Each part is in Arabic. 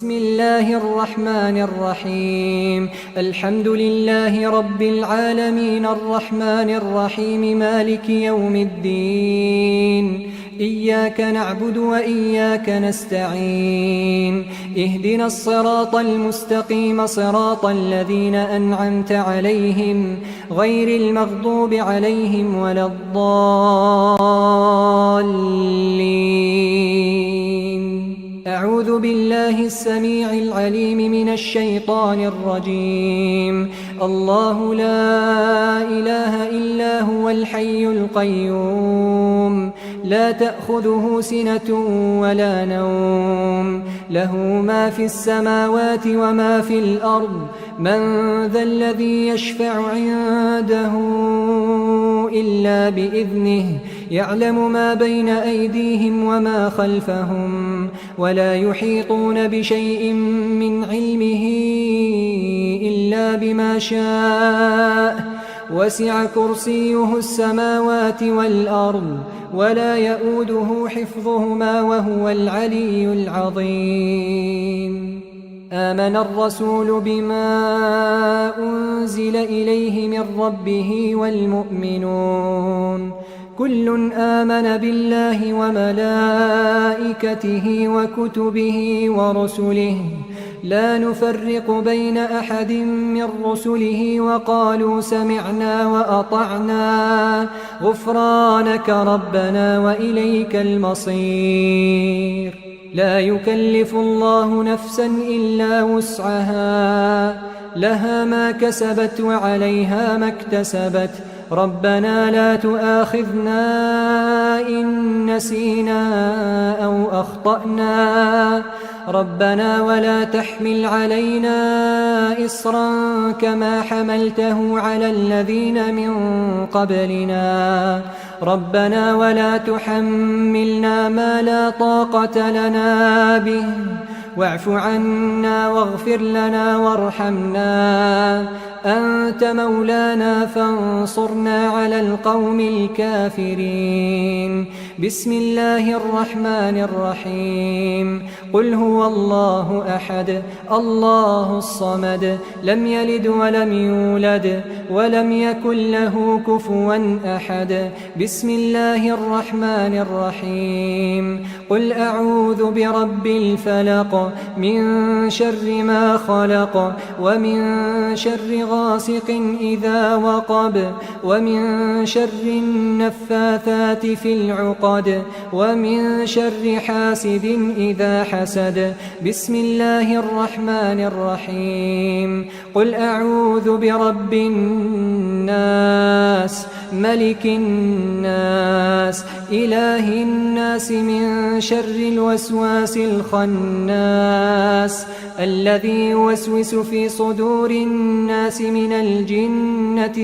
بسم الله الرحمن الرحيم. الحمد لله رب العالمين الرحمن الرحيم مالك يوم الدين. إياك نعبد وإياك نستعين. اهدنا الصراط المستقيم صراط الذين أنعمت عليهم غير المغضوب عليهم ولا الضالين. أعوذ بالله السميع العليم من الشيطان الرجيم. الله لا إله إلا هو الحي القيوم لا تأخذه سنة ولا نوم له ما في السماوات وما في الأرض من ذا الذي يشفع عنده إلا بإذنه يعلم ما بين أيديهم وما خلفهم ولا يحيطون بشيء من علمه إلا بما شاء وسع كرسيه السماوات والأرض ولا يؤوده حفظهما وهو العلي العظيم. آمن الرسول بما أنزل إليه من ربه والمؤمنون كل آمن بالله وملائكته وكتبه ورسله لا نفرق بين أحد من رسله وقالوا سمعنا وأطعنا غفرانك ربنا وإليك المصير. لا يكلف الله نفسا إلا وسعها لها ما كسبت وعليها ما اكتسبت ربنا لا تؤاخذنا إن نسينا أو أخطأنا ربنا ولا تحمل علينا إصرا كما حملته على الذين من قبلنا ربنا ولا تحملنا ما لا طاقة لنا به واعف عنا واغفر لنا وارحمنا أنت مولانا فانصرنا على القوم الكافرين. بسم الله الرحمن الرحيم. قل هو الله أحد الله الصمد لم يلد ولم يولد ولم يكن له كفوا أحد. بسم الله الرحمن الرحيم. قل أعوذ برب الفلق من شر ما خلق ومن شر غاسق إذا وقب ومن شر النفاثات في العقد ومن شر حاسد إذا حسد. بسم الله الرحمن الرحيم. قل أعوذ برب الناس ملك الناس إله الناس من شر الوسواس الخناس الذي يوسوس في صدور الناس من الجنة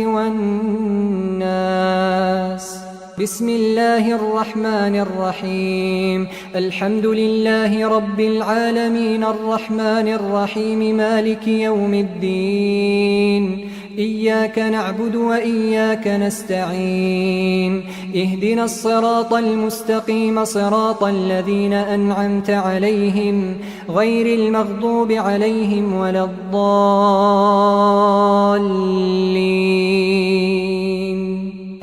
والناس. بسم الله الرحمن الرحيم. الحمد لله رب العالمين الرحمن الرحيم مالك يوم الدين. إياك نعبد وإياك نستعين. اهدنا الصراط المستقيم صراط الذين أنعمت عليهم غير المغضوب عليهم ولا الضالين.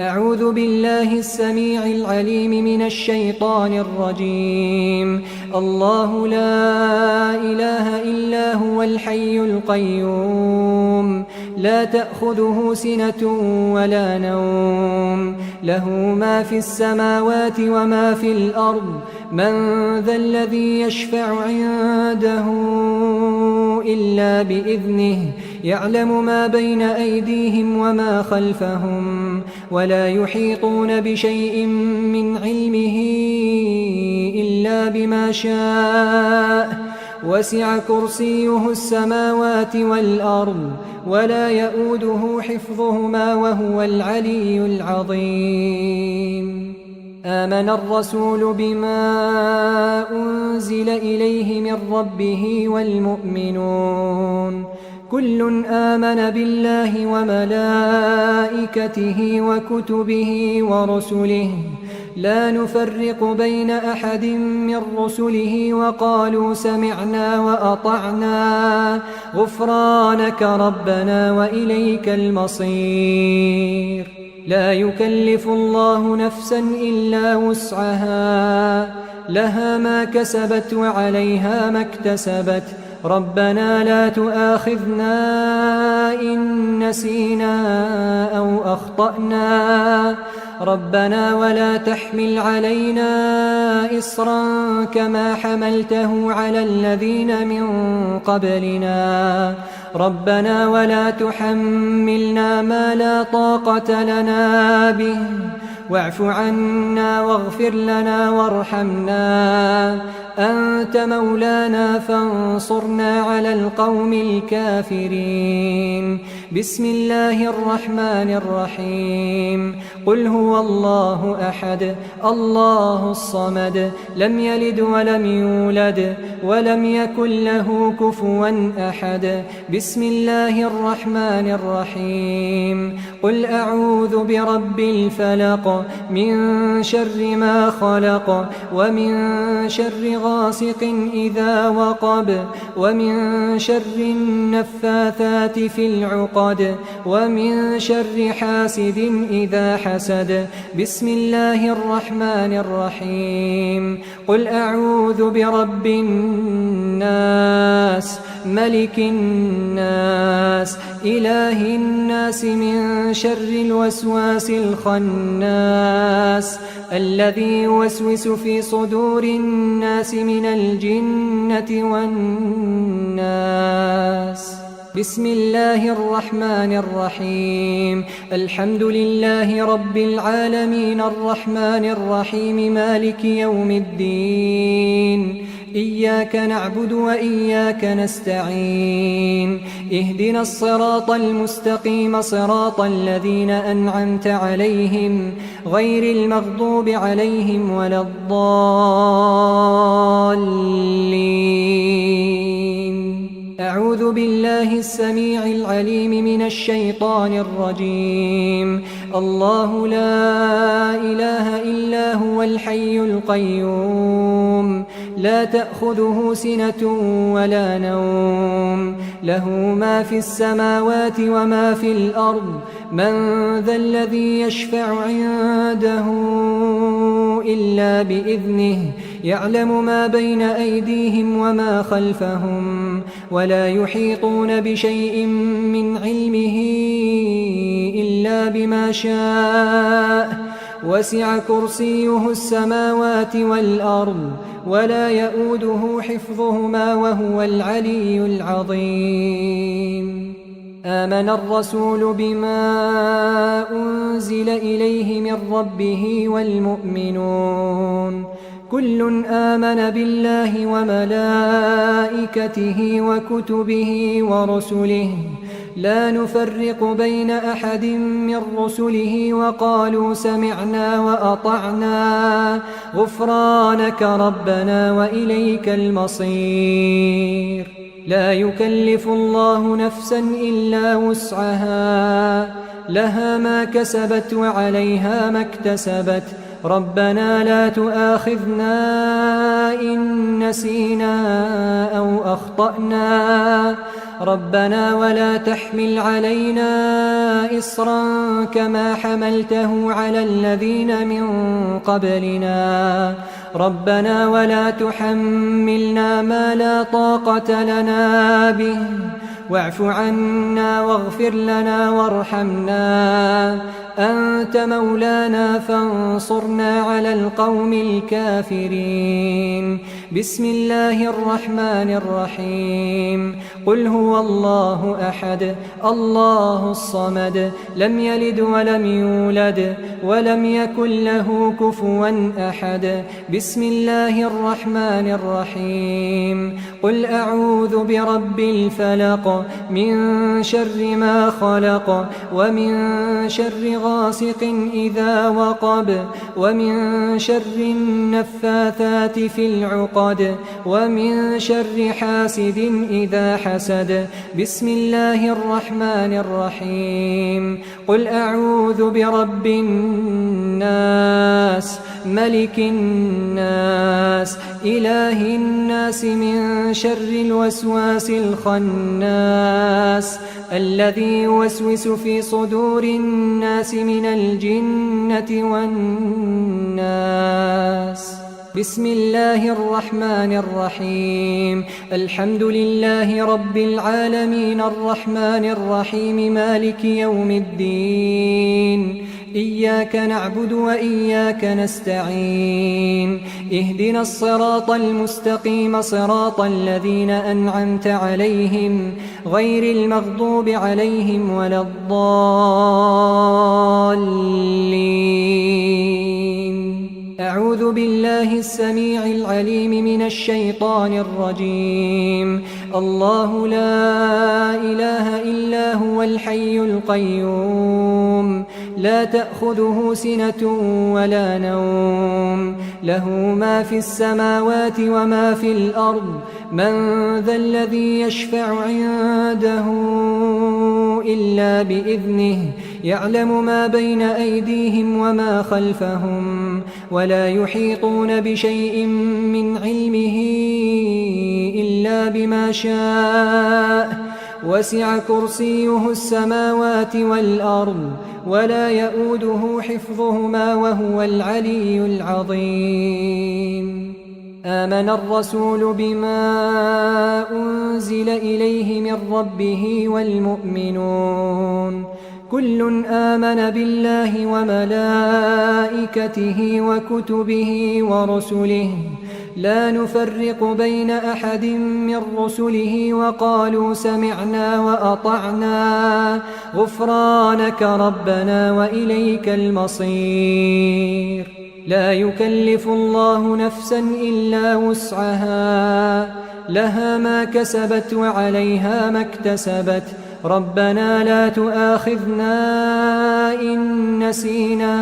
أعوذ بالله السميع العليم من الشيطان الرجيم. الله لا إله إلا هو الحي القيوم لا تأخذه سنة ولا نوم له ما في السماوات وما في الأرض من ذا الذي يشفع عنده إلا بإذنه يعلم ما بين أيديهم وما خلفهم ولا يحيطون بشيء من علمه إلا بما شاء وسع كرسيه السماوات والأرض ولا يؤوده حفظهما وهو العلي العظيم. آمن الرسول بما أنزل إليه من ربه والمؤمنون كل آمن بالله وملائكته وكتبه ورسله لا نفرق بين أحد من رسله وقالوا سمعنا وأطعنا غفرانك ربنا وإليك المصير. لا يكلف الله نفسا إلا وسعها، لها ما كسبت وعليها ما اكتسبت. ربنا لا تؤاخذنا إن نسينا أو أخطأنا، ربنا ولا تحمل علينا إصرا كما حملته على الذين من قبلنا، ربنا ولا تحملنا ما لا طاقة لنا به، واعف عنا واغفر لنا وارحمنا، أنت مولانا فانصرنا على القوم الكافرين. بسم الله الرحمن الرحيم. قل هو الله أحد الله الصمد، لم يلد ولم يولد ولم يكن له كفوا أحد. بسم الله الرحمن الرحيم. قل أعوذ برب الفلق من شر ما خلق، ومن شر غاسق إذا وقب، ومن شر النفاثات في العقد، ومن شر حاسد إذا حسد. بسم الله الرحمن الرحيم. قل أعوذ برب الناس ملك الناس إله الناس من شر الوسواس الخناس الذي يوسوس في صدور الناس من الجنة والناس. بسم الله الرحمن الرحيم. الحمد لله رب العالمين الرحمن الرحيم مالك يوم الدين، إياك نعبد وإياك نستعين، اهدنا الصراط المستقيم صراط الذين أنعمت عليهم غير المغضوب عليهم ولا الضالين. أعوذ بالله السميع العليم من الشيطان الرجيم. الله لا إله إلا هو الحي القيوم، لا تأخذه سنة ولا نوم، له ما في السماوات وما في الأرض. من ذا الذي يشفع عنده إلا بإذنه، يعلم ما بين أيديهم وما خلفهم، ولا يحيطون بشيء من علمه إلا بما شاء. وسع كرسيه السماوات والأرض، ولا يؤوده حفظهما وهو العلي العظيم. آمن الرسول بما أنزل إليه من ربه والمؤمنون، كل آمن بالله وملائكته وكتبه ورسله، لا نفرق بين أحد من رسله وقالوا سمعنا وأطعنا غفرانك ربنا وإليك المصير. لا يكلف الله نفسا إلا وسعها، لها ما كسبت وعليها ما اكتسبت. ربنا لا تؤاخذنا إن نسينا أو أخطأنا، ربنا ولا تحمل علينا إصرا كما حملته على الذين من قبلنا، ربنا ولا تحملنا ما لا طاقة لنا به، واعف عنا واغفر لنا وارحمنا، أنت مولانا فانصرنا على القوم الكافرين. بسم الله الرحمن الرحيم. قل هو الله أحد الله الصمد، لم يلد ولم يولد ولم يكن له كفوا أحد. بسم الله الرحمن الرحيم. قل أعوذ برب الفلق من شر ما خلق، ومن شر غاسق إذا وقب ومن شر النفاثات في العقد ومن شر حاسد إذا حسد بسم الله الرحمن الرحيم قل أعوذ برب الناس ملك الناس إله الناس من شر الوسواس الخناس الذي يوسوس في صدور الناس من الجنة والناس بسم الله الرحمن الرحيم الحمد لله رب العالمين الرحمن الرحيم مالك يوم الدين إياك نعبد وإياك نستعين اهدنا الصراط المستقيم صراط الذين أنعمت عليهم غير المغضوب عليهم ولا الضالين أعوذ بالله السميع العليم من الشيطان الرجيم الله لا إله إلا هو الحي القيوم لا تأخذه سنة ولا نوم له ما في السماوات وما في الأرض من ذا الذي يشفع عنده إلا بإذنه يعلم ما بين أيديهم وما خلفهم ولا يحيطون بشيء من علمه إلا بما شاء وسع كرسيه السماوات والأرض ولا يؤوده حفظهما وهو العلي العظيم آمن الرسول بما أنزل إليه من ربه والمؤمنون كل آمن بالله وملائكته وكتبه ورسله لا نفرق بين أحد من رسله وقالوا سمعنا وأطعنا غفرانك ربنا وإليك المصير لا يكلف الله نفسا إلا وسعها لها ما كسبت وعليها ما اكتسبت ربنا لا تؤاخذنا إن نسينا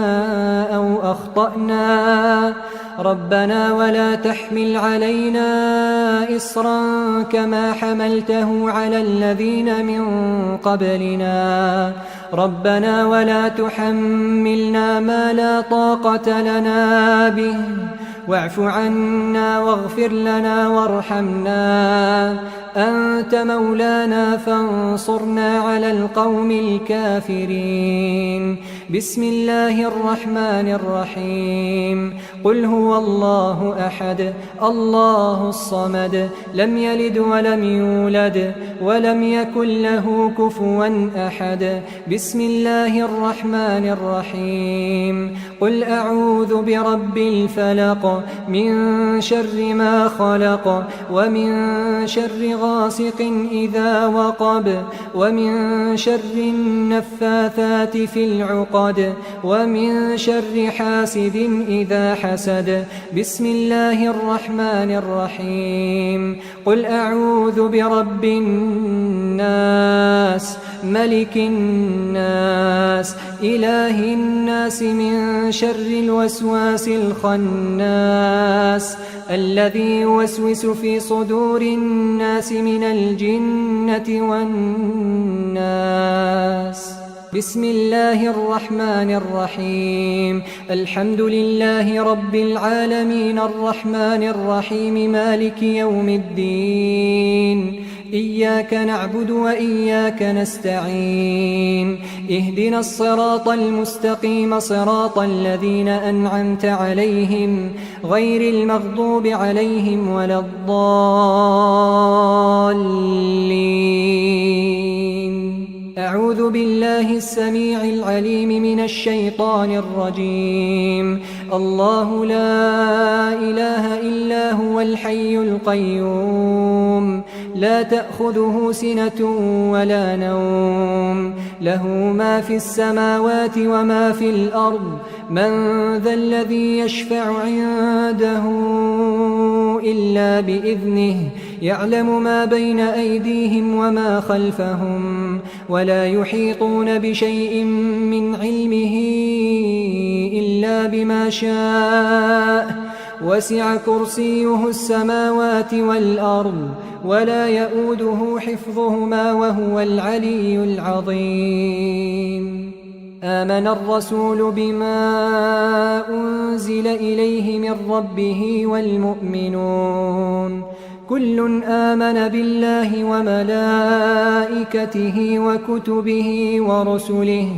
أو أخطأنا ربنا ولا تحمل علينا إصرا كما حملته على الذين من قبلنا ربنا ولا تحملنا ما لا طاقة لنا به واعف عنا واغفر لنا وارحمنا أنت مولانا فانصرنا على القوم الكافرين بسم الله الرحمن الرحيم قل هو الله أحد الله الصمد لم يلد ولم يولد ولم يكن له كفوا أحد بسم الله الرحمن الرحيم قل أعوذ برب الفلق من شر ما خلق ومن شر غاسق إذا وقب ومن شر النفاثات في العقد ومن شر حاسد إذا حسد بسم الله الرحمن الرحيم قل أعوذ برب الناس ملك الناس إله الناس من شر الوسواس الخناس الذي يوسوس في صدور الناس من الجنة والناس بسم الله الرحمن الرحيم الحمد لله رب العالمين الرحمن الرحيم مالك يوم الدين إياك نعبد وإياك نستعين اهدنا الصراط المستقيم صراط الذين أنعمت عليهم غير المغضوب عليهم ولا الضالين أعوذ بالله السميع العليم من الشيطان الرجيم الله لا إله إلا هو الحي القيوم لا تأخذه سنة ولا نوم له ما في السماوات وما في الأرض من ذا الذي يشفع عنده إلا بإذنه يعلم ما بين أيديهم وما خلفهم ولا يحيطون بشيء من علمه إلا بما شاء وسع كرسيه السماوات والأرض ولا يؤوده حفظهما وهو العلي العظيم آمن الرسول بما أنزل إليه من ربه والمؤمنون كل آمن بالله وملائكته وكتبه ورسله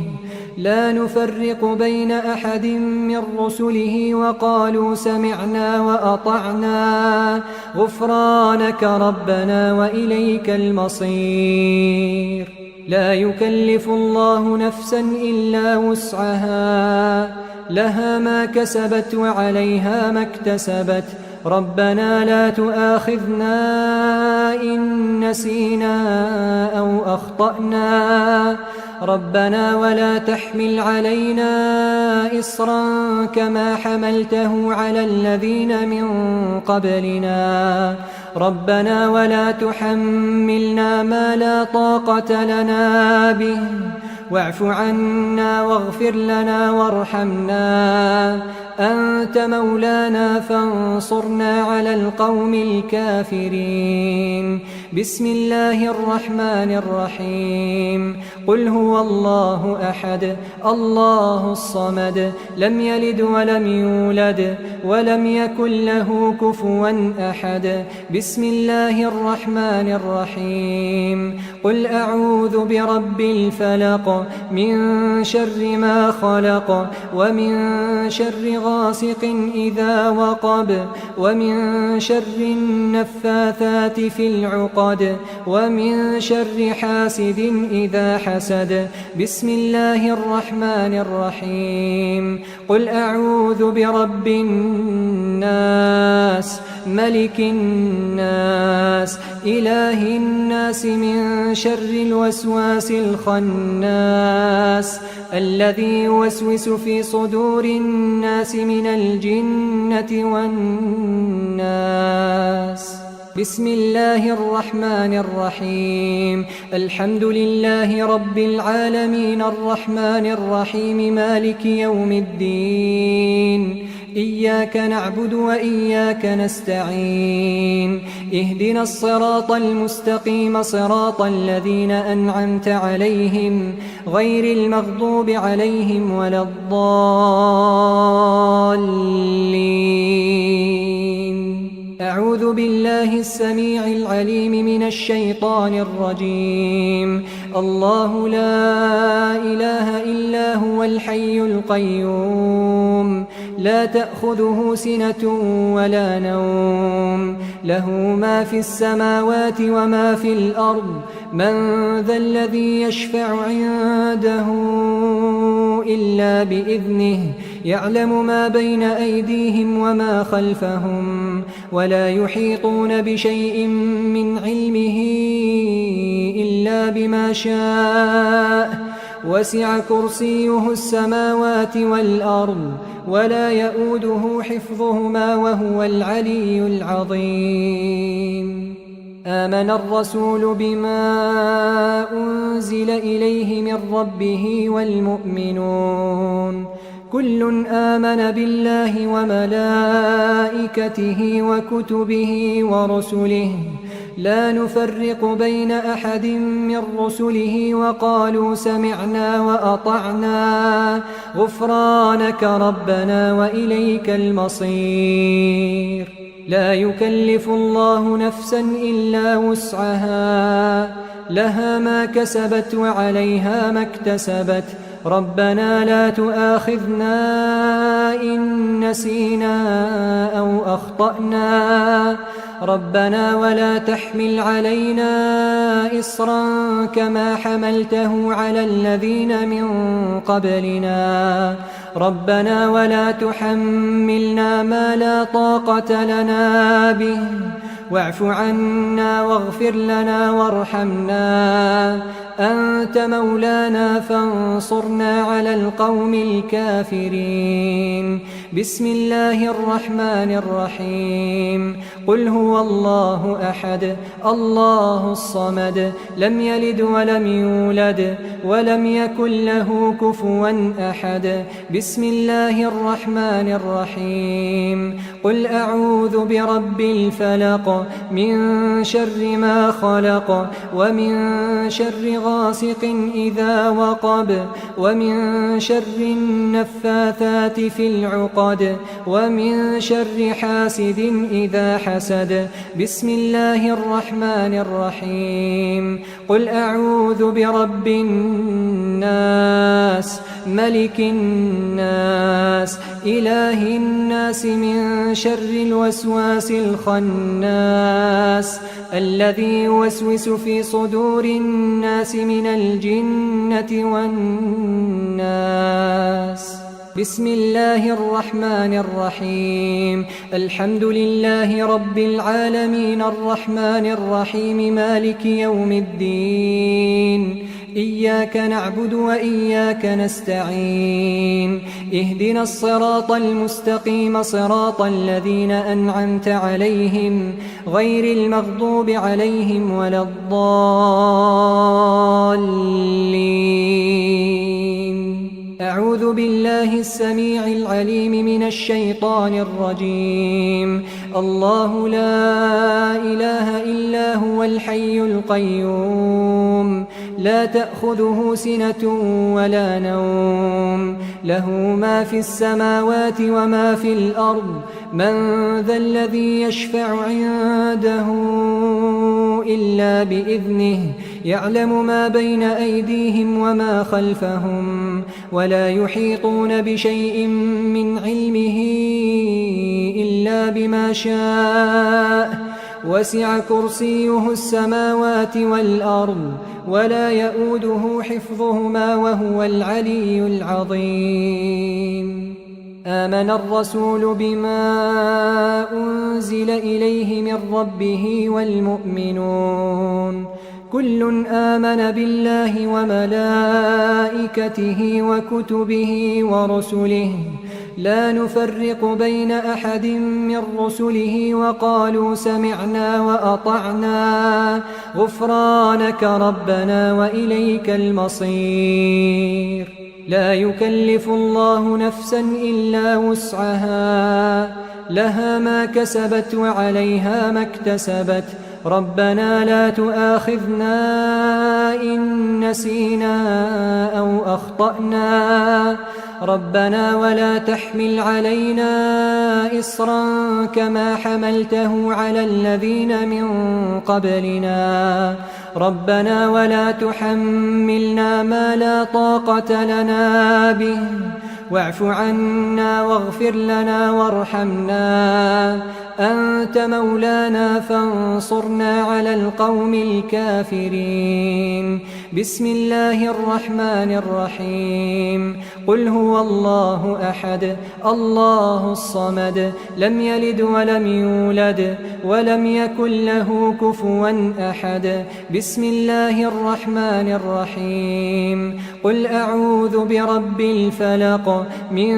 لا نفرق بين أحد من رسله وقالوا سمعنا وأطعنا غفرانك ربنا وإليك المصير لا يكلف الله نفسا إلا وسعها لها ما كسبت وعليها ما اكتسبت ربنا لا تؤاخذنا إن نسينا أو أخطأنا ربنا ولا تحمل علينا إصرا كما حملته على الذين من قبلنا ربنا ولا تحملنا ما لا طاقة لنا به واعف عنا واغفر لنا وارحمنا أنت مولانا فانصرنا على القوم الكافرين بسم الله الرحمن الرحيم قل هو الله أحد الله الصمد لم يلد ولم يولد ولم يكن له كفوا أحد بسم الله الرحمن الرحيم قل أعوذ برب الفلق من شر ما خلق ومن شر غاسق إذا وقب ومن شر النفاثات في العقد ومن شر حاسد إذا حسد بسم الله الرحمن الرحيم قل أعوذ برب الناس ملك الناس إله الناس من شر الوسواس الخناس الذي يوسوس في صدور الناس من الجنة والناس بسم الله الرحمن الرحيم الحمد لله رب العالمين الرحمن الرحيم مالك يوم الدين إياك نعبد وإياك نستعين اهدنا الصراط المستقيم صراط الذين أنعمت عليهم غير المغضوب عليهم ولا الضالين أعوذ بالله السميع العليم من الشيطان الرجيم الله لا إله إلا هو الحي القيوم لا تأخذه سنة ولا نوم له ما في السماوات وما في الأرض من ذا الذي يشفع عنده إلا بإذنه يعلم ما بين أيديهم وما خلفهم ولا يحيطون بشيء من علمه إلا بما شاء وسع كرسيه السماوات والأرض ولا يؤوده حفظهما وهو العلي العظيم آمن الرسول بما أنزل إليه من ربه والمؤمنون كل آمن بالله وملائكته وكتبه ورسله لا نفرق بين أحد من رسله وقالوا سمعنا وأطعنا غفرانك ربنا وإليك المصير لا يكلف الله نفسا إلا وسعها لها ما كسبت وعليها ما اكتسبت ربنا لا تؤاخذنا إن نسينا أو أخطأنا ربنا ولا تحمل علينا إصرا كما حملته على الذين من قبلنا ربنا ولا تحملنا ما لا طاقة لنا به واعف عنا واغفر لنا وارحمنا، أنت مولانا فانصرنا على القوم الكافرين. بسم الله الرحمن الرحيم. قل هو الله أحد الله الصمد لم يلد ولم يولد ولم يكن له كفوا أحد. بسم الله الرحمن الرحيم. قل أعوذ برب الفلق من شر ما خلق ومن شر غاسق إذا وقب ومن شر النفاثات في العقد ومن شر حاسد إذا حسد. بسم الله الرحمن الرحيم. قل أعوذ برب الناس ملك الناس إله الناس من شر الوسواس الخناس الذي يوسوس في صدور الناس من الجنة والناس. بسم الله الرحمن الرحيم. الحمد لله رب العالمين الرحمن الرحيم مالك يوم الدين. إياك نعبد وإياك نستعين. اهدنا الصراط المستقيم صراط الذين أنعمت عليهم غير المغضوب عليهم ولا الضالين. أعوذ بالله السميع العليم من الشيطان الرجيم. الله لا إله إلا هو الحي القيوم لا تأخذه سنة ولا نوم له ما في السماوات وما في الأرض. من ذا الذي يشفع عنده إلا بإذنه يعلم ما بين أيديهم وما خلفهم ولا يحيطون بشيء من علمه إلا بما شاء. وسع كرسيه السماوات والأرض ولا يؤوده حفظهما وهو العلي العظيم. آمن الرسول بما أنزل إليه من ربه والمؤمنون كل آمن بالله وملائكته وكتبه ورسله لا نفرق بين أحد من رسله وقالوا سمعنا وأطعنا غفرانك ربنا وإليك المصير. لا يكلف الله نفسا إلا وسعها لها ما كسبت وعليها ما اكتسبت. ربنا لا تؤاخذنا إن نسينا أو أخطأنا ربنا ولا تحمل علينا إصرا كما حملته على الذين من قبلنا ربنا ولا تحملنا ما لا طاقة لنا به واعف عنا واغفر لنا وارحمنا أنت مولانا فانصرنا على القوم الكافرين. بسم الله الرحمن الرحيم. قل هو الله أحد الله الصمد لم يلد ولم يولد ولم يكن له كفوا أحد. بسم الله الرحمن الرحيم. قل أعوذ برب الفلق من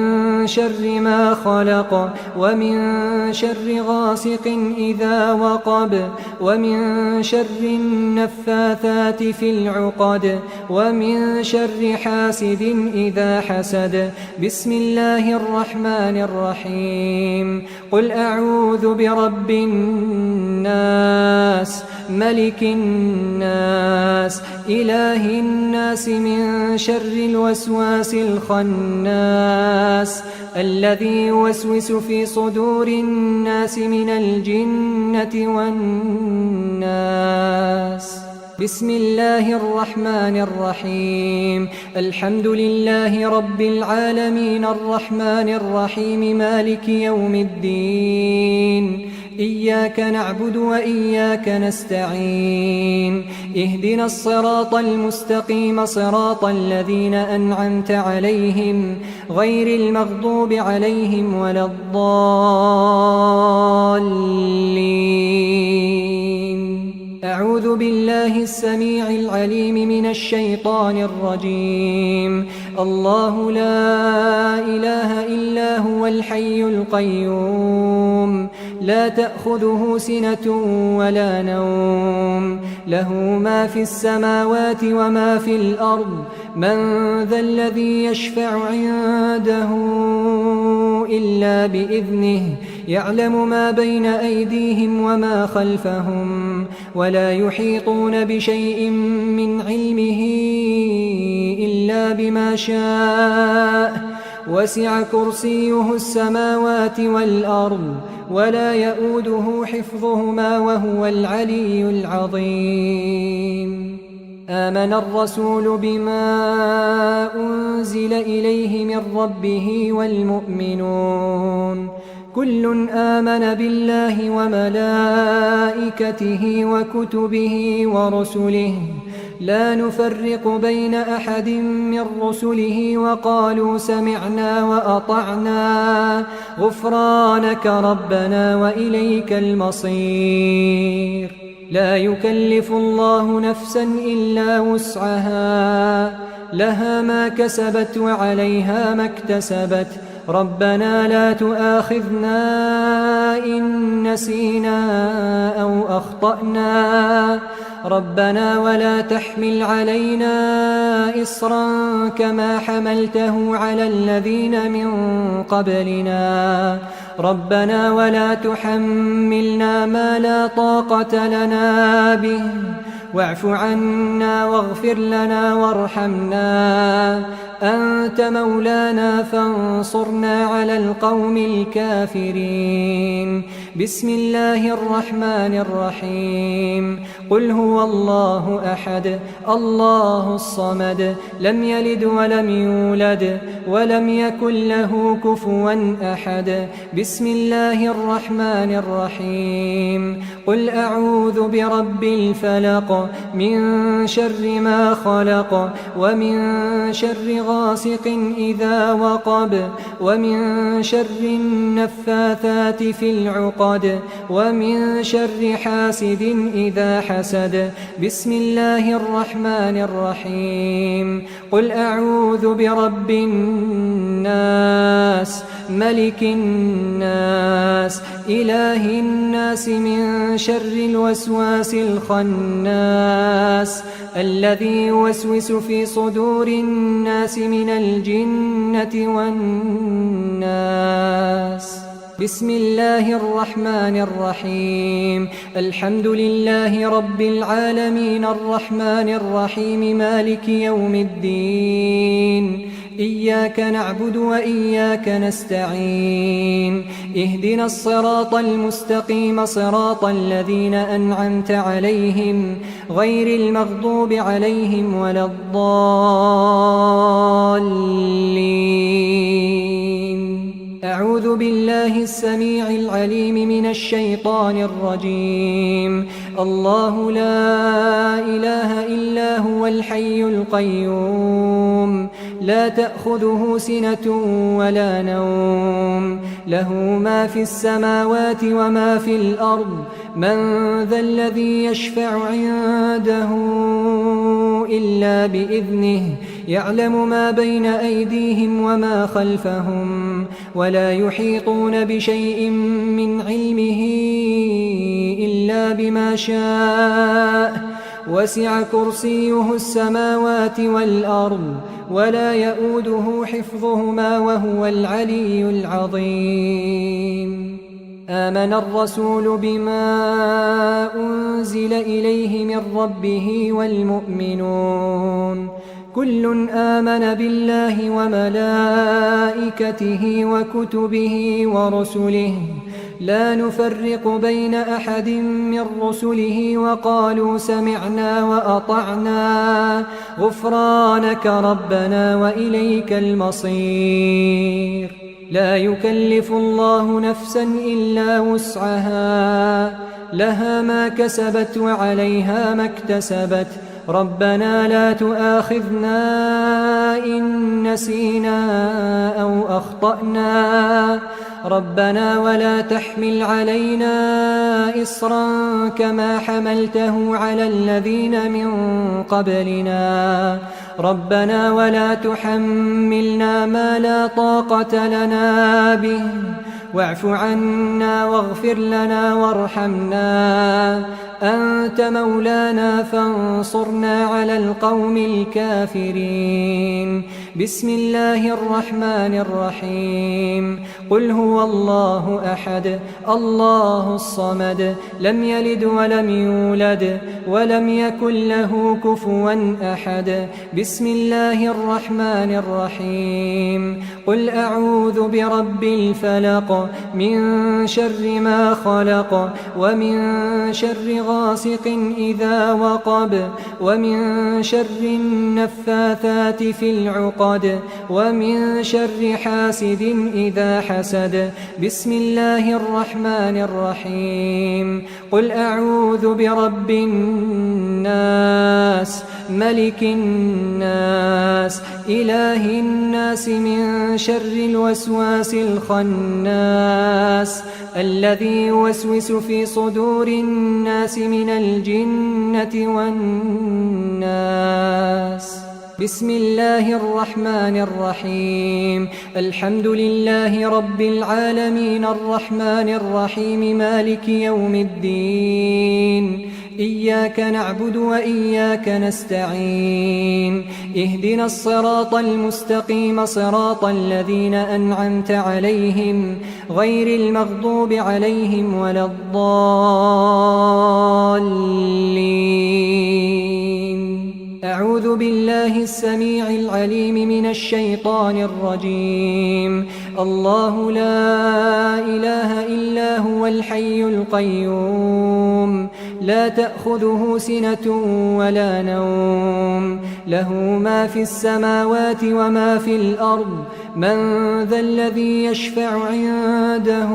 شر ما خلق ومن شر غاسق إذا وقب ومن شر النفاثات في العقد ومن شر حاسد إذا حسد. بسم الله الرحمن الرحيم. قل أعوذ برب الناس ملك الناس إله الناس من شر الوسواس الخناس الذي يوسوس في صدور الناس من الجنة والناس. بسم الله الرحمن الرحيم. الحمد لله رب العالمين الرحمن الرحيم مالك يوم الدين. إياك نعبد وإياك نستعين اهدنا الصراط المستقيم صراط الذين أنعمت عليهم غير المغضوب عليهم ولا الضالين. أعوذ بالله السميع العليم من الشيطان الرجيم. الله لا إله إلا هو الحي القيوم لا تأخذه سنة ولا نوم له ما في السماوات وما في الأرض من ذا الذي يشفع عنده إلا بإذنه يعلم ما بين أيديهم وما خلفهم ولا يحيطون بشيء من علمه إلا بما شاء وسع كرسيه السماوات والأرض ولا يؤوده حفظهما وهو العلي العظيم. آمن الرسول بما أنزل إليه من ربه والمؤمنون كل آمن بالله وملائكته وكتبه ورسله لا نفرق بين أحد من رسله وقالوا سمعنا وأطعنا غفرانك ربنا وإليك المصير. لا يكلف الله نفسا إلا وسعها لها ما كسبت وعليها ما اكتسبت ربنا لا تؤاخذنا إن نسينا أو أخطأنا ربنا ولا تحمل علينا إصرا كما حملته على الذين من قبلنا ربنا ولا تحملنا ما لا طاقة لنا به واعف عنا واغفر لنا وارحمنا أنت مولانا فانصرنا على القوم الكافرين. بسم الله الرحمن الرحيم. قل هو الله أحد الله الصمد لم يلد ولم يولد ولم يكن له كفوا أحد. بسم الله الرحمن الرحيم. قل أعوذ برب الفلق من شر ما خلق ومن شر غاسق إذا وقب ومن شر النفاثات في العقد ومن شر حاسد إذا حسد. بسم الله الرحمن الرحيم. قل أعوذ برب الناس ملك الناس إله الناس من شر الوسواس الخناس الذي يوسوس في صدور الناس من الجنة والناس. بسم الله الرحمن الرحيم. الحمد لله رب العالمين الرحمن الرحيم مالك يوم الدين إياك نعبد وإياك نستعين اهدنا الصراط المستقيم صراط الذين أنعمت عليهم غير المغضوب عليهم ولا الضالين. أعوذ بالله السميع العليم من الشيطان الرجيم. الله لا إله إلا هو الحي القيوم لا تأخذه سنة ولا نوم له ما في السماوات وما في الأرض من ذا الذي يشفع عنده إلا بإذنه يعلم ما بين أيديهم وما خلفهم ولا يحيطون بشيء من علمه إلا بما شاء وسع كرسيه السماوات والأرض ولا يؤوده حفظهما وهو العلي العظيم. آمن الرسول بما أنزل إليه من ربه والمؤمنون كل آمن بالله وملائكته وكتبه ورسله لا نفرق بين أحد من رسله وقالوا سمعنا وأطعنا غفرانك ربنا وإليك المصير. لا يكلف الله نفسا إلا وسعها لها ما كسبت وعليها ما اكتسبت ربنا لا تؤاخذنا إن نسينا أو أخطأنا ربنا ولا تحمل علينا إصرا كما حملته على الذين من قبلنا ربنا ولا تحملنا ما لا طاقة لنا به واعف عنا واغفر لنا وارحمنا أنت مولانا فانصرنا على القوم الكافرين بسم الله الرحمن الرحيم قل هو الله أحد الله الصمد لم يلد ولم يولد ولم يكن له كفوا أحد بسم الله الرحمن الرحيم قل أعوذ برب الفلق من شر ما خلق ومن شر غاسق إذا وقب ومن شر النفاثات في العقد ومن شر حاسد إذا حسد بسم الله الرحمن الرحيم قل أعوذ برب الناس ملك الناس إله الناس من شر الوسواس الخناس الذي يوسوس في صدور الناس من الجنة والناس بسم الله الرحمن الرحيم الحمد لله رب العالمين الرحمن الرحيم مالك يوم الدين إياك نعبد وإياك نستعين اهدنا الصراط المستقيم صراط الذين أنعمت عليهم غير المغضوب عليهم ولا الضالين أعوذ بالله السميع العليم من الشيطان الرجيم الله لا إله إلا هو الحي القيوم لا تأخذه سنة ولا نوم له ما في السماوات وما في الأرض من ذا الذي يشفع عنده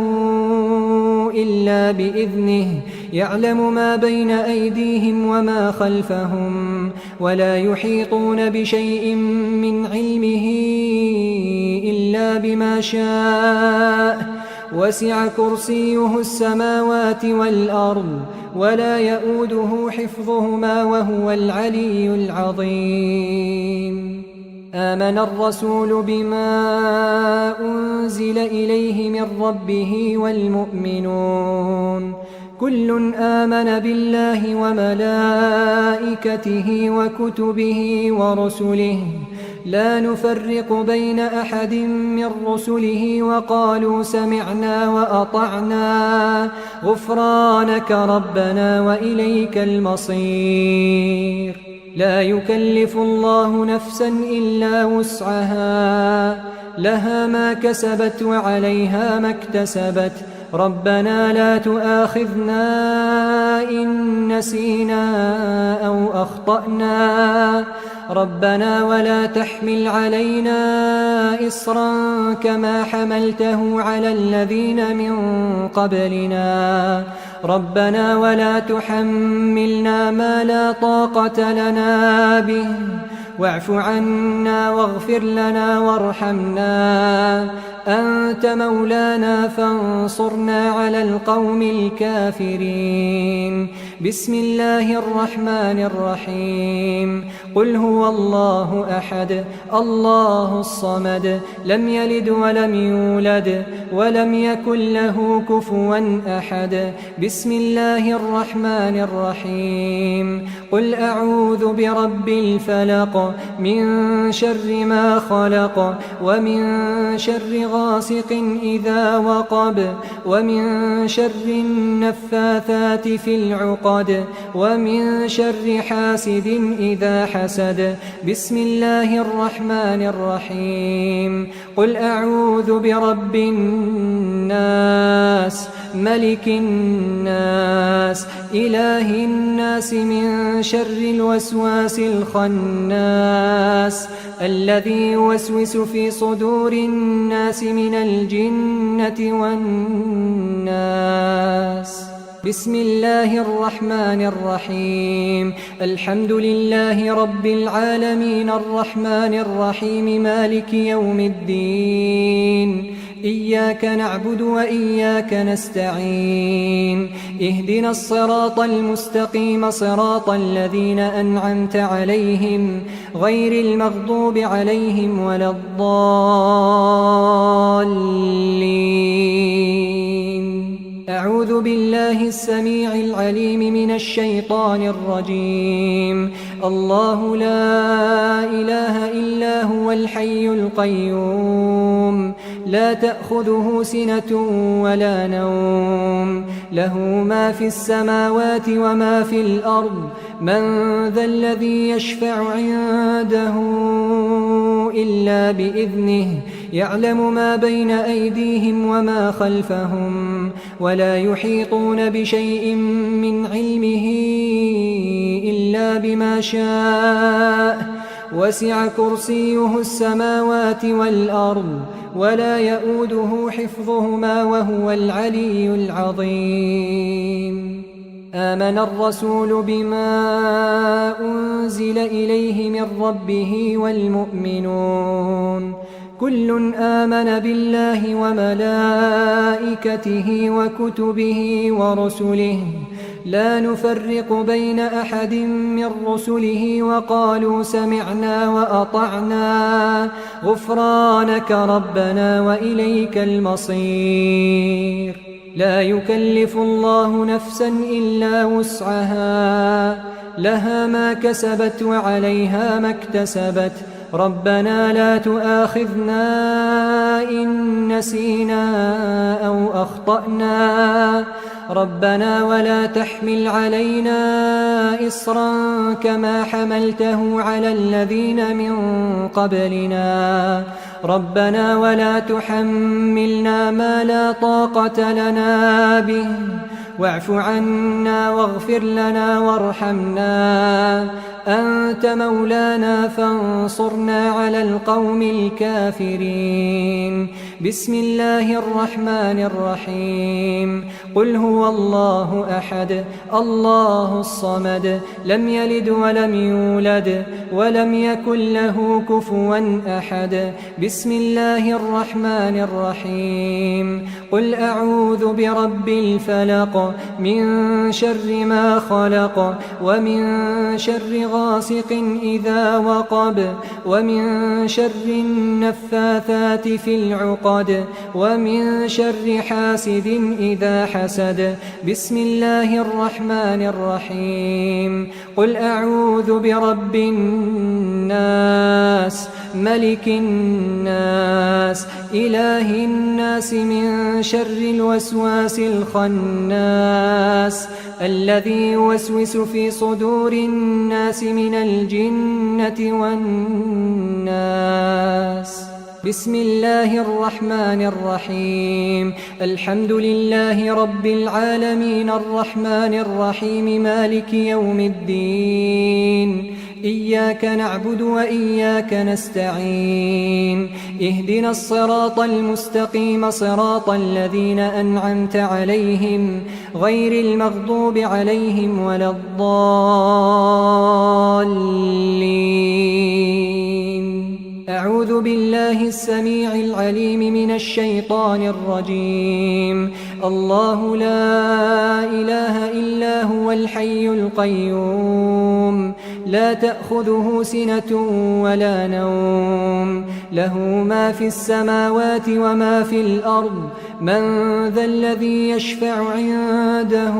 إلا بإذنه يعلم ما بين أيديهم وما خلفهم ولا يحيطون بشيء من علمه إلا بما شاء وسع كرسيه السماوات والأرض ولا يؤوده حفظهما وهو العلي العظيم آمن الرسول بما أنزل إليه من ربه والمؤمنون كل آمن بالله وملائكته وكتبه ورسله لا نفرق بين أحد من رسله وقالوا سمعنا وأطعنا غفرانك ربنا وإليك المصير لا يكلف الله نفسا إلا وسعها لها ما كسبت وعليها ما اكتسبت ربنا لا تؤاخذنا إن نسينا أو أخطأنا ربنا ولا تحمل علينا إصرا كما حملته على الذين من قبلنا ربنا ولا تحملنا ما لا طاقة لنا به واعف عنا واغفر لنا وارحمنا أنت مولانا فانصرنا على القوم الكافرين بسم الله الرحمن الرحيم قل هو الله أحد الله الصمد لم يلد ولم يولد ولم يكن له كفوا أحد بسم الله الرحمن الرحيم قل أعوذ برب الفلق من شر ما خلق ومن شر غاسق إذا وقب ومن شر النفاثات في العقد ومن شر حاسد إذا حسد بسم الله الرحمن الرحيم قل أعوذ برب الناس ملك الناس إله الناس من شر الوسواس الخناس الذي يوسوس في صدور الناس من الجنة والناس. بسم الله الرحمن الرحيم. الحمد لله رب العالمين الرحمن الرحيم مالك يوم الدين. إياك نعبد وإياك نستعين. اهدنا الصراط المستقيم صراط الذين أنعمت عليهم غير المغضوب عليهم ولا الضالين. أعوذ بالله السميع العليم من الشيطان الرجيم. الله لا إله إلا هو الحي القيوم لا تأخذه سنة ولا نوم له ما في السماوات وما في الأرض من ذا الذي يشفع عنده إلا بإذنه يعلم ما بين أيديهم وما خلفهم ولا يحيطون بشيء من علمه إلا بما شاء وسع كرسيه السماوات والأرض ولا يؤوده حفظهما وهو العلي العظيم. آمن الرسول بما أنزل إليه من ربه والمؤمنون كل آمن بالله وملائكته وكتبه ورسله لا نفرق بين أحد من رسله وقالوا سمعنا وأطعنا غفرانك ربنا وإليك المصير. لا يكلف الله نفسا إلا وسعها لها ما كسبت وعليها ما اكتسبت ربنا لا تؤاخذنا إن نسينا أو أخطأنا ربنا ولا تحمل علينا إصرا كما حملته على الذين من قبلنا ربنا ولا تحملنا ما لا طاقة لنا به واعف عنا واغفر لنا وارحمنا أنت مولانا فانصرنا على القوم الكافرين. بسم الله الرحمن الرحيم. قل هو الله أحد الله الصمد لم يلد ولم يولد ولم يكن له كفوا أحد. بسم الله الرحمن الرحيم. قل أعوذ برب الفلق من شر ما خلق ومن شر غاسق إذا وقب ومن شر النفاثات في العقد ومن شر حاسد إذا حسد. بسم الله الرحمن الرحيم. قل أعوذ برب الناس ملك الناس إله الناس من شر الوسواس الخناس الذي يوسوس في صدور الناس من الجنة والناس. بسم الله الرحمن الرحيم. الحمد لله رب العالمين الرحمن الرحيم مالك يوم الدين. إياك نعبد وإياك نستعين. اهدنا الصراط المستقيم صراط الذين أنعمت عليهم غير المغضوب عليهم ولا الضالين. أعوذ بالله السميع العليم من الشيطان الرجيم. الله لا إله إلا هو الحي القيوم لا تأخذه سنة ولا نوم له ما في السماوات وما في الأرض من ذا الذي يشفع عنده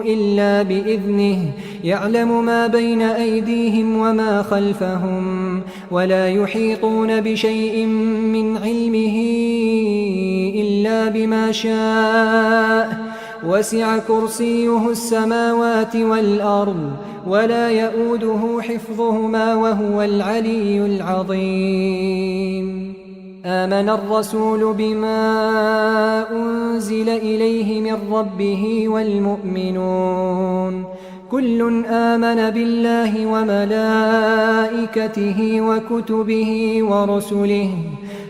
إلا بإذنه يعلم ما بين أيديهم وما خلفهم ولا يحيطون بشيء من علمه إلا بما شاء وسع كرسيه السماوات والأرض ولا يؤوده حفظهما وهو العلي العظيم. آمن الرسول بما أنزل إليه من ربه والمؤمنون كل آمن بالله وملائكته وكتبه ورسله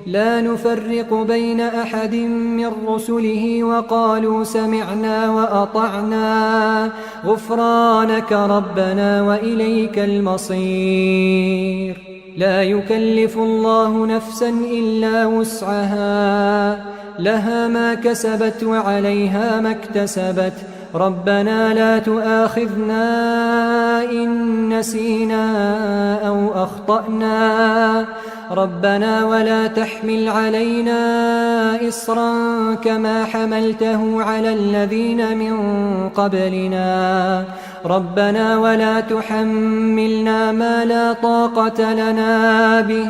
لا نفرق بين أحد من رسله وقالوا سمعنا وأطعنا غفرانك ربنا وإليك المصير لا يكلف الله نفسا إلا وسعها لها ما كسبت وعليها ما اكتسبت ربنا لا تؤاخذنا إن نسينا أو أخطأنا ربنا ولا تحمل علينا إصرا كما حملته على الذين من قبلنا ربنا ولا تحملنا ما لا طاقة لنا به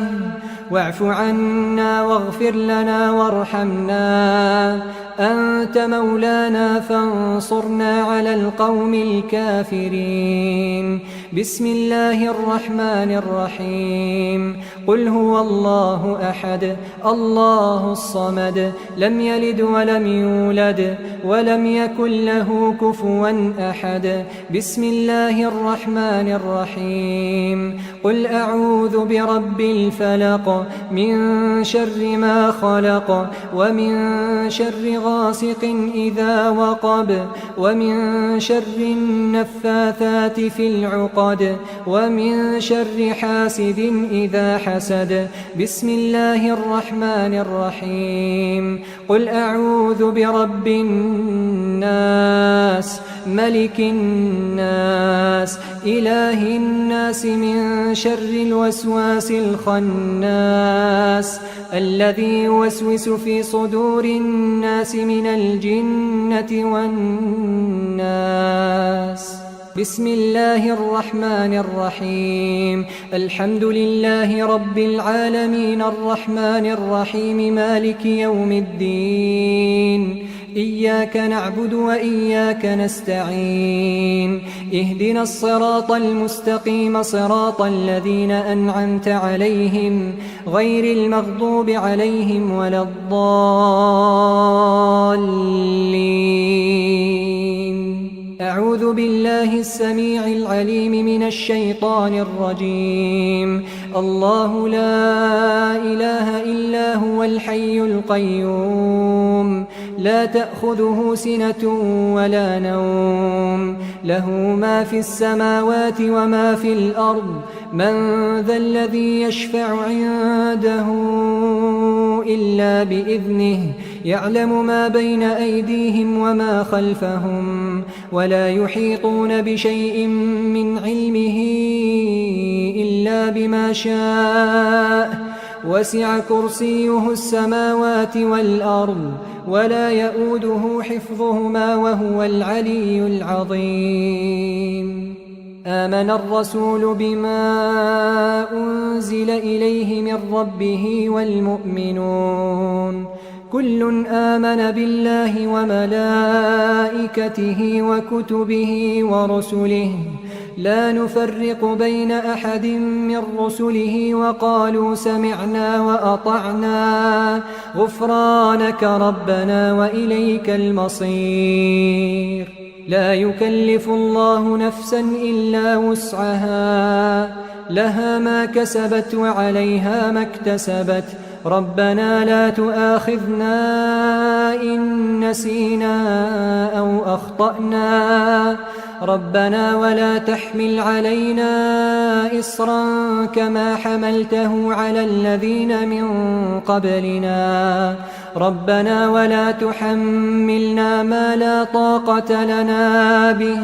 واعف عنا واغفر لنا وارحمنا أنت مولانا فانصرنا على القوم الكافرين بسم الله الرحمن الرحيم قل هو الله أحد الله الصمد لم يلد ولم يولد ولم يكن له كفوا أحد بسم الله الرحمن الرحيم قل أعوذ برب الفلق من شر ما خلق ومن شر غاسق إذا وقب ومن شر النفاثات في العقد ومن شر حاسد إذا حسد بسم الله الرحمن الرحيم قل أعوذ برب الناس ملك الناس إله الناس من شر الوسواس الخناس الذي يوسوس في صدور الناس من الجنة والناس بسم الله الرحمن الرحيم الحمد لله رب العالمين الرحمن الرحيم مالك يوم الدين إياك نعبد وإياك نستعين اهدنا الصراط المستقيم صراط الذين أنعمت عليهم غير المغضوب عليهم ولا الضالين أعوذ بالله السميع العليم من الشيطان الرجيم الله لا إله إلا هو الحي القيوم لا تأخذه سنة ولا نوم له ما في السماوات وما في الأرض من ذا الذي يشفع عنده إلا بإذنه يعلم ما بين أيديهم وما خلفهم ولا يحيطون بشيء من علمه إلا بما شاء وسع كرسيه السماوات والأرض ولا يؤوده حفظهما وهو العلي العظيم آمن الرسول بما أنزل إليه من ربه والمؤمنون كل آمن بالله وملائكته وكتبه ورسله لا نفرق بين أحد من رسله وقالوا سمعنا وأطعنا غفرانك ربنا وإليك المصير لا يكلف الله نفسا إلا وسعها لها ما كسبت وعليها ما اكتسبت ربنا لا تؤاخذنا إن نسينا أو أخطأنا ربنا ولا تحمل علينا إصرا كما حملته على الذين من قبلنا ربنا ولا تحملنا ما لا طاقة لنا به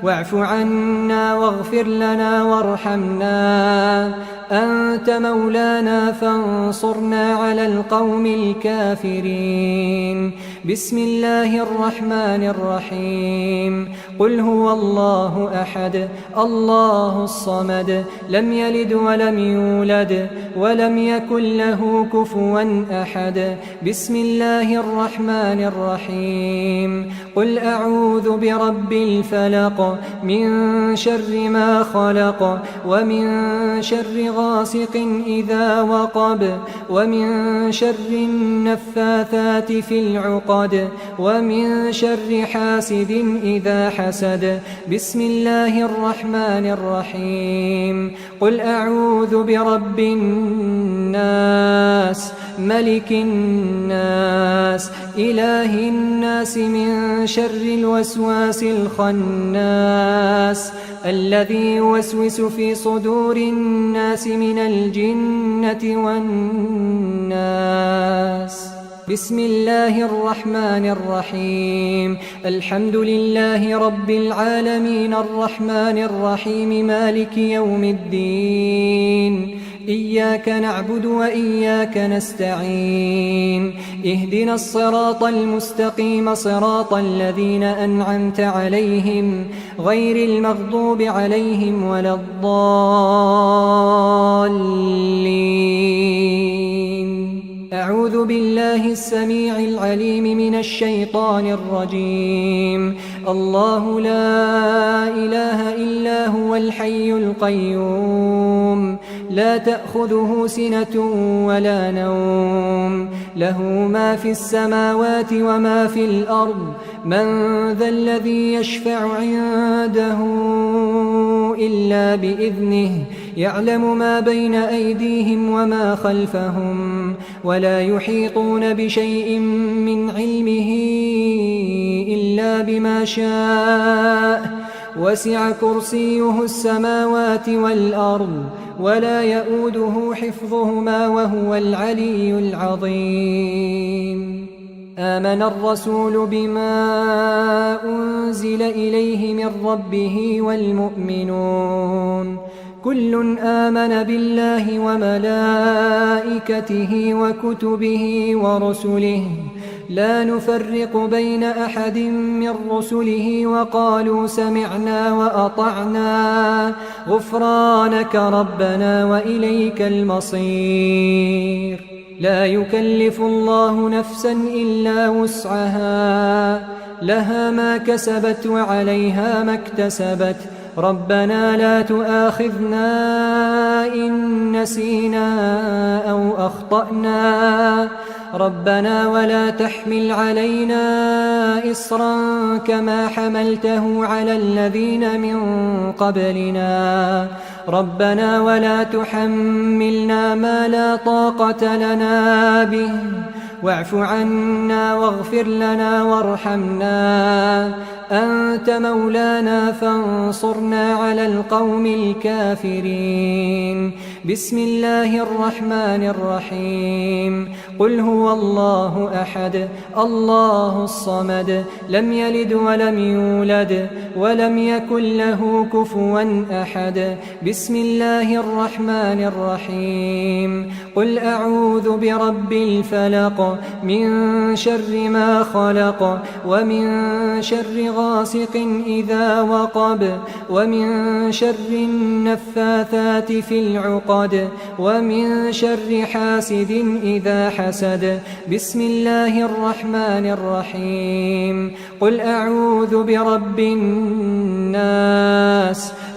واعف عنا واغفر لنا وارحمنا أنت مولانا فانصرنا على القوم الكافرين بسم الله الرحمن الرحيم قل هو الله أحد الله الصمد لم يلد ولم يولد ولم يكن له كفوا أحد بسم الله الرحمن الرحيم قل أعوذ برب الفلق من شر ما خلق ومن شر غاسق إذا وقب ومن شر النفاثات في العقد ومن شر حاسد إذا حسد بسم الله الرحمن الرحيم قل أعوذ برب الناس ملك الناس إله الناس من شر الوسواس الخناس الذي يوسوس في صدور الناس من الجنة والناس بسم الله الرحمن الرحيم الحمد لله رب العالمين الرحمن الرحيم مالك يوم الدين إياك نعبد وإياك نستعين اهدنا الصراط المستقيم صراط الذين أنعمت عليهم غير المغضوب عليهم ولا الضالين أعوذ بالله السميع العليم من الشيطان الرجيم الله لا إله إلا هو الحي القيوم لا تأخذه سنة ولا نوم له ما في السماوات وما في الأرض من ذا الذي يشفع عنده إلا بإذنه يعلم ما بين أيديهم وما خلفهم ولا يحيطون بشيء من علمه إلا بما شاء وسع كرسيه السماوات والأرض ولا يؤوده حفظهما وهو العلي العظيم آمن الرسول بما أنزل إليه من ربه والمؤمنون كل آمن بالله وملائكته وكتبه ورسله لا نفرق بين أحد من رسله وقالوا سمعنا وأطعنا غفرانك ربنا وإليك المصير لا يكلف الله نفسا إلا وسعها لها ما كسبت وعليها ما اكتسبت ربنا لا تؤاخذنا إن نسينا أو أخطأنا ربنا ولا تحمل علينا إصرا كما حملته على الذين من قبلنا ربنا ولا تحملنا ما لا طاقة لنا به واعف عنا واغفر لنا وارحمنا أنت مولانا فانصرنا على القوم الكافرين بسم الله الرحمن الرحيم قل هو الله أحد الله الصمد لم يلد ولم يولد ولم يكن له كفوا أحد بسم الله الرحمن الرحيم قل أعوذ برب الفلق من شر ما خلق ومن شر غاسق إذا وقب ومن شر النفاثات في العقد ومن شر حاسد إذا حسد بسم الله الرحمن الرحيم قل أعوذ برب الناس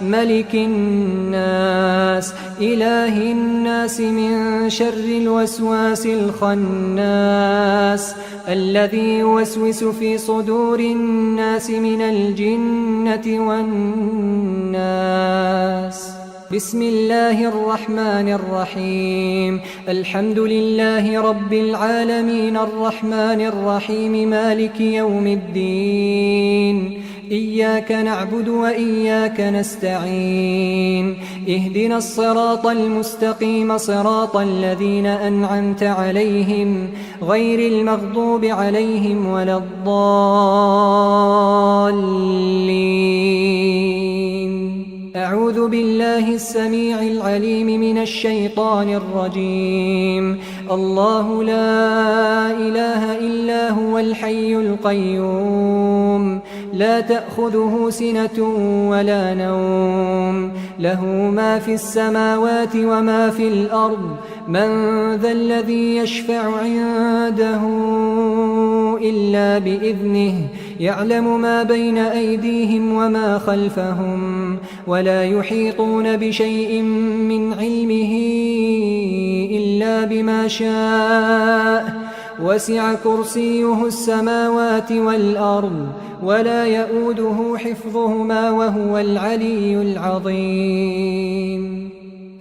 ملك الناس إله الناس من شر الوسواس الخناس الذي يوسوس في صدور الناس من الجنة والناس بسم الله الرحمن الرحيم الحمد لله رب العالمين الرحمن الرحيم مالك يوم الدين إياك نعبد وإياك نستعين اهدنا الصراط المستقيم صراط الذين أنعمت عليهم غير المغضوب عليهم ولا الضالين أعوذ بالله السميع العليم من الشيطان الرجيم الله لا إله إلا هو الحي القيوم لا تأخذه سنة ولا نوم له ما في السماوات وما في الأرض من ذا الذي يشفع عنده إلا بإذنه يعلم ما بين أيديهم وما خلفهم ولا يحيطون بشيء من علمه إلا بما شاء وسع كرسيه السماوات والأرض ولا يؤوده حفظهما وهو العلي العظيم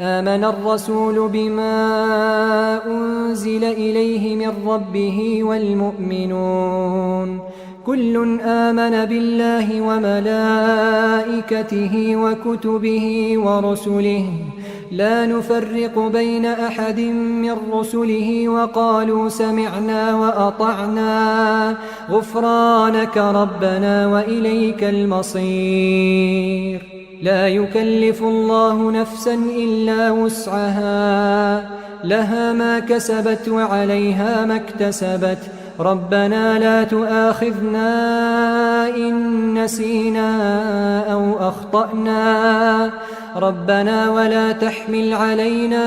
آمن الرسول بما أنزل إليه من ربه والمؤمنون كل آمن بالله وملائكته وكتبه ورسله لا نفرق بين أحد من رسله وقالوا سمعنا وأطعنا غفرانك ربنا وإليك المصير لا يكلف الله نفسا إلا وسعها لها ما كسبت وعليها ما اكتسبت ربنا لا تؤاخذنا إن نسينا أو أخطأنا ربنا ولا تحمل علينا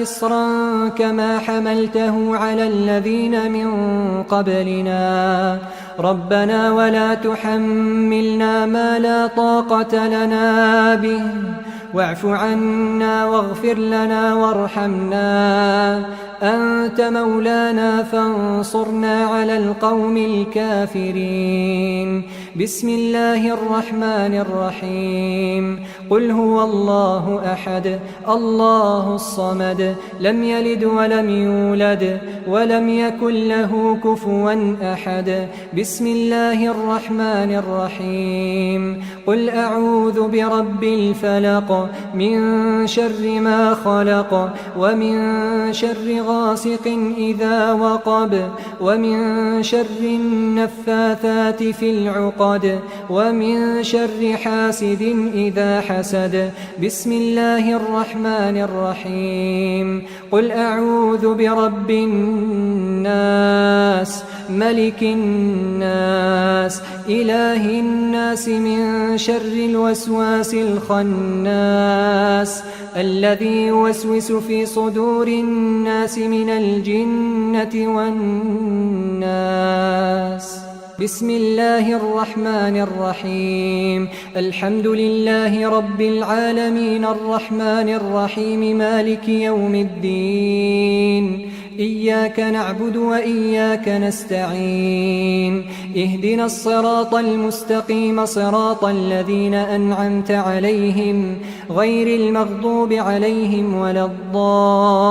إصرا كما حملته على الذين من قبلنا ربنا ولا تحملنا ما لا طاقة لنا به واعف عنا واغفر لنا وارحمنا أنت مولانا فانصرنا على القوم الكافرين بسم الله الرحمن الرحيم قل هو الله أحد الله الصمد لم يلد ولم يولد ولم يكن له كفوا أحد بسم الله الرحمن الرحيم قل أعوذ برب الفلق من شر ما خلق ومن شر غاسق إذا وقب ومن شر النفاثات في العقد ومن شر حاسد إذا حسد بسم الله الرحمن الرحيم قل أعوذ برب الناس ملك الناس إله الناس من شر الوسواس الخناس الذي يوسوس في صدور الناس من الجنة والناس بسم الله الرحمن الرحيم الحمد لله رب العالمين الرحمن الرحيم مالك يوم الدين إياك نعبد وإياك نستعين اهدنا الصراط المستقيم صراط الذين أنعمت عليهم غير المغضوب عليهم ولا الضالين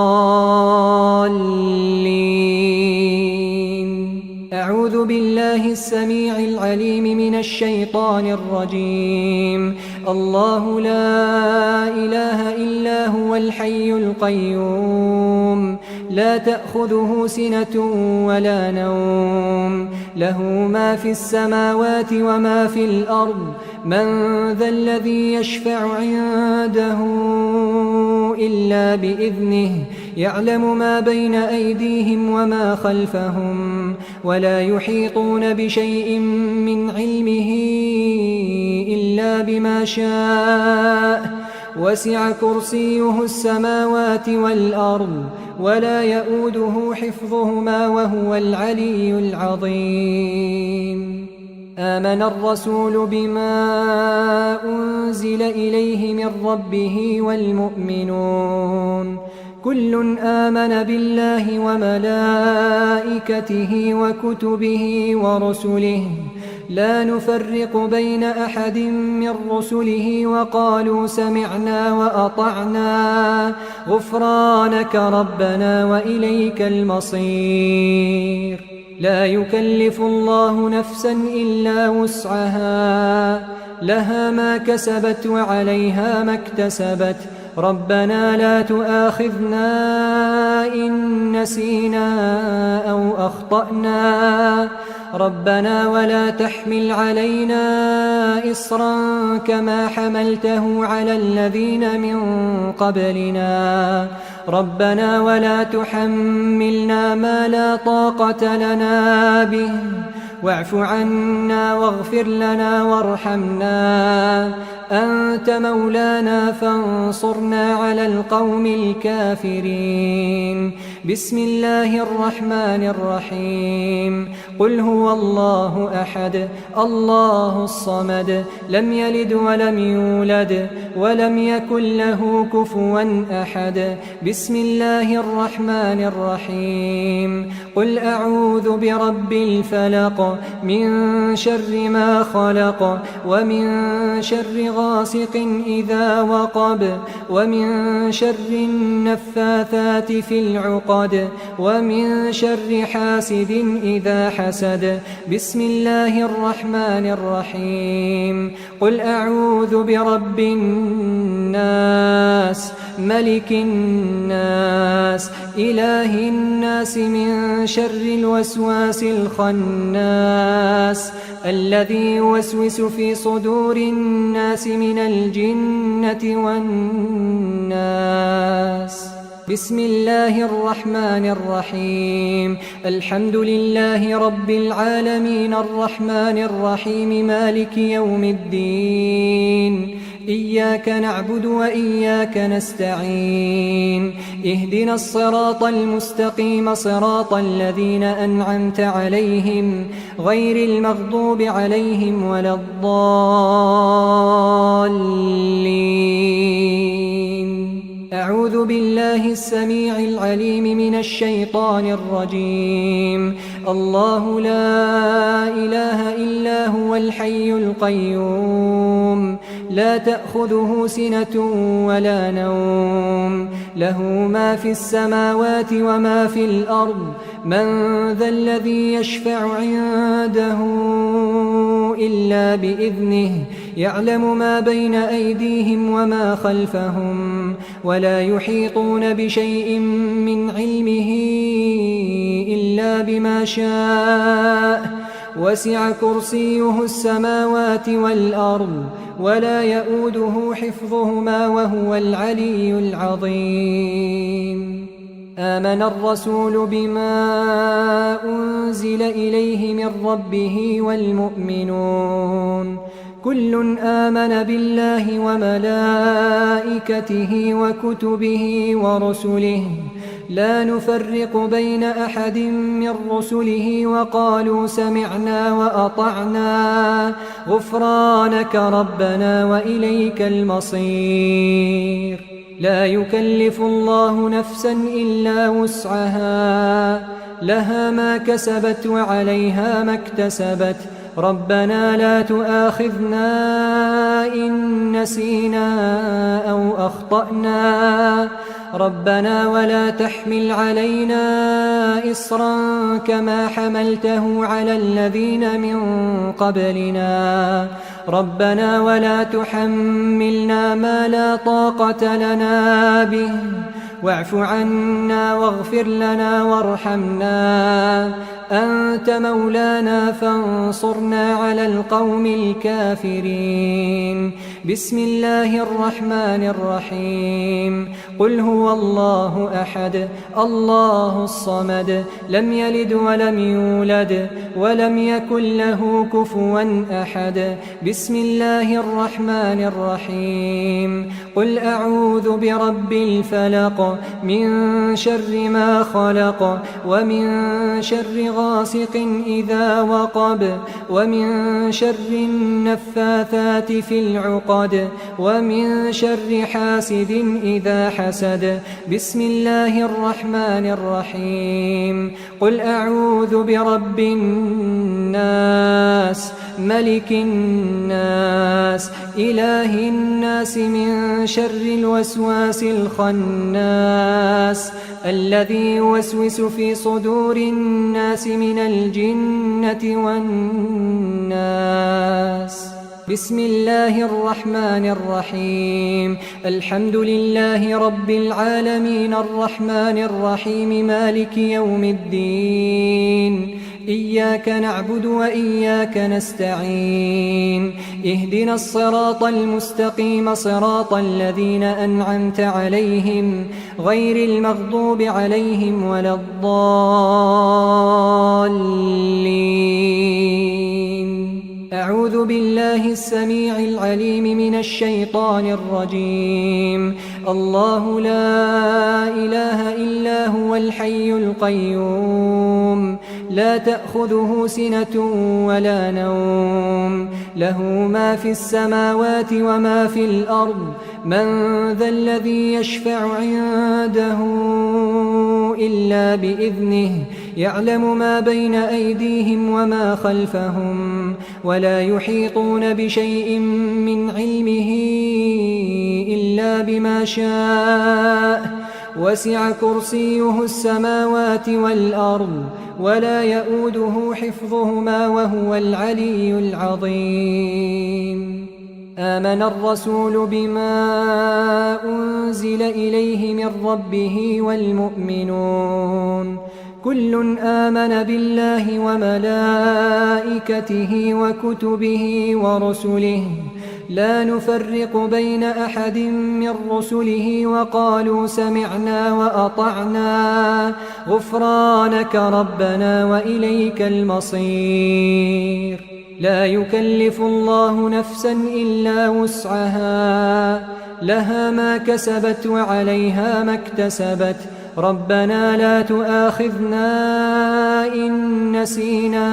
أعوذ بالله السميع العليم من الشيطان الرجيم الله لا إله إلا هو الحي القيوم لا تأخذه سنة ولا نوم له ما في السماوات وما في الأرض من ذا الذي يشفع عنده إلا بإذنه يعلم ما بين أيديهم وما خلفهم ولا يحيطون بشيء من علمه إلا بما شاء وسع كرسيه السماوات والأرض ولا يؤوده حفظهما وهو العلي العظيم آمن الرسول بما أنزل إليه من ربه والمؤمنون كل آمن بالله وملائكته وكتبه ورسله لا نفرق بين أحد من رسله وقالوا سمعنا وأطعنا غفرانك ربنا وإليك المصير لا يكلف الله نفسا إلا وسعها لها ما كسبت وعليها ما اكتسبت ربنا لا تؤاخذنا إن نسينا أو أخطأنا ربنا ولا تحمل علينا إصرا كما حملته على الذين من قبلنا ربنا ولا تحملنا ما لا طاقة لنا به واعف عنا واغفر لنا وارحمنا، أنت مولانا فانصرنا على القوم الكافرين. بسم الله الرحمن الرحيم. قل هو الله أحد الله الصمد لم يلد ولم يولد ولم يكن له كفوا أحد. بسم الله الرحمن الرحيم. قل أعوذ برب الفلق من شر ما خلق ومن شر غاسق إذا وقب ومن شر النفاثات في العقد ومن شر حاسد إذا حسد. بسم الله الرحمن الرحيم. قل أعوذ برب الناس ملك الناس إله الناس من شر الوسواس الخناس الذي يوسوس في صدور الناس من الجنة والناس. بسم الله الرحمن الرحيم. الحمد لله رب العالمين الرحمن الرحيم مالك يوم الدين. إياك نعبد وإياك نستعين. اهدنا الصراط المستقيم صراط الذين أنعمت عليهم غير المغضوب عليهم ولا الضالين. أعوذ بالله السميع العليم من الشيطان الرجيم. الله لا إله إلا هو الحي القيوم لا تأخذه سنة ولا نوم له ما في السماوات وما في الأرض. من ذا الذي يشفع عنده إلا بإذنه يعلم ما بين أيديهم وما خلفهم ولا يحيطون بشيء من علمه إلا بما شاء. وسع كرسيه السماوات والأرض ولا يؤوده حفظهما وهو العلي العظيم. آمن الرسول بما أنزل إليه من ربه والمؤمنون كل آمن بالله وملائكته وكتبه ورسله لا نفرق بين أحد من رسله وقالوا سمعنا وأطعنا غفرانك ربنا وإليك المصير. لا يكلف الله نفسا إلا وسعها لها ما كسبت وعليها ما اكتسبت. ربنا لا تؤاخذنا إن نسينا أو أخطأنا ربنا ولا تحمل علينا إصرا كما حملته على الذين من قبلنا ربنا ولا تحملنا ما لا طاقة لنا به واعف عنا واغفر لنا وارحمنا أنت مولانا فانصرنا على القوم الكافرين. بسم الله الرحمن الرحيم. قل هو الله أحد الله الصمد لم يلد ولم يولد ولم يكن له كفوا أحد. بسم الله الرحمن الرحيم. قل أعوذ برب الفلق من شر ما خلق ومن شر غاسق إذا وقب ومن شر النفاثات في العقد ومن شر حاسد إذا حسد. بسم الله الرحمن الرحيم. قل أعوذ برب الناس ملك الناس إله الناس من شر الوسواس الخناس الذي يوسوس في صدور الناس من الجنة والناس. بسم الله الرحمن الرحيم الحمد لله رب العالمين الرحمن الرحيم مالك يوم الدين إياك نعبد وإياك نستعين اهدنا الصراط المستقيم صراط الذين أنعمت عليهم غير المغضوب عليهم ولا الضالين. أعوذ بالله السميع العليم من الشيطان الرجيم. الله لا إله إلا هو الحي القيوم لا تأخذه سنة ولا نوم له ما في السماوات وما في الأرض من ذا الذي يشفع عنده إلا بإذنه يعلم ما بين أيديهم وما خلفهم ولا يحيطون بشيء من علمه إلا بما شاء وسع كرسيه السماوات والأرض ولا يؤوده حفظهما وهو العلي العظيم. آمن الرسول بما أنزل إليه من ربه والمؤمنون كل آمن بالله وملائكته وكتبه ورسله لا نفرق بين أحد من رسله وقالوا سمعنا وأطعنا غفرانك ربنا وإليك المصير. لا يكلف الله نفسا إلا وسعها لها ما كسبت وعليها ما اكتسبت ربنا لا تؤاخذنا إن نسينا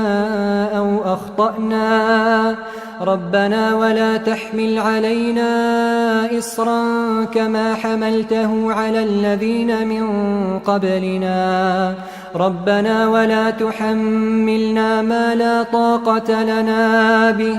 أو أخطأنا ربنا ولا تحمل علينا إصرا كما حملته على الذين من قبلنا ربنا ولا تحملنا ما لا طاقة لنا به